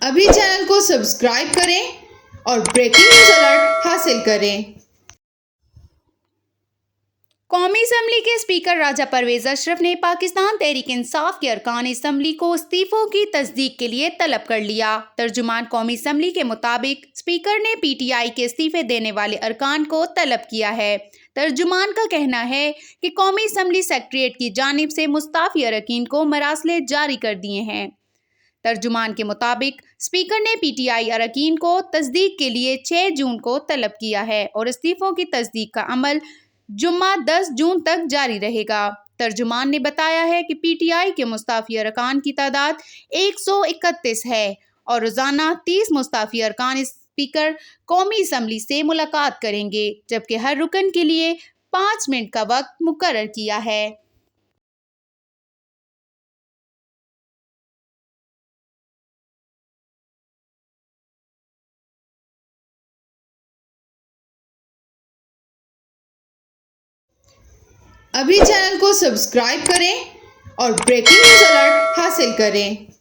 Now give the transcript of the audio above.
ابھی چینل کو سبسکرائب کریں اور بریکنگ نیوز الرٹ حاصل کریں۔ قومی اسمبلی کے اسپیکر راجہ پرویز اشرف نے پاکستان تحریک انصاف کے ارکان اسمبلی کو استعفوں کی تصدیق کے لیے طلب کر لیا۔ ترجمان قومی اسمبلی کے مطابق اسپیکر نے پی ٹی آئی کے استعفے دینے والے ارکان کو طلب کیا ہے۔ ترجمان کا کہنا ہے کہ قومی اسمبلی سیکریٹریٹ کی جانب سے مستعفی اراکین کو مراسلے جاری کر دیے ہیں۔ ترجمان کے مطابق اسپیکر نے پی ٹی آئی اراکین کو تصدیق کے لیے 6 جون کو طلب کیا ہے اور استعفوں کی تصدیق کا عمل جمعہ 10 جون تک جاری رہے گا۔ ترجمان نے بتایا ہے کہ پی ٹی آئی کے مستعفی ارکان کی تعداد 131 ہے اور روزانہ 30 مستعفی ارکان اسپیکر قومی اسمبلی سے ملاقات کریں گے، جبکہ ہر رکن کے لیے 5 منٹ کا وقت مقرر کیا ہے۔ ابھی چینل کو سبسکرائب کریں اور بریکنگ نیوز الرٹ حاصل کریں۔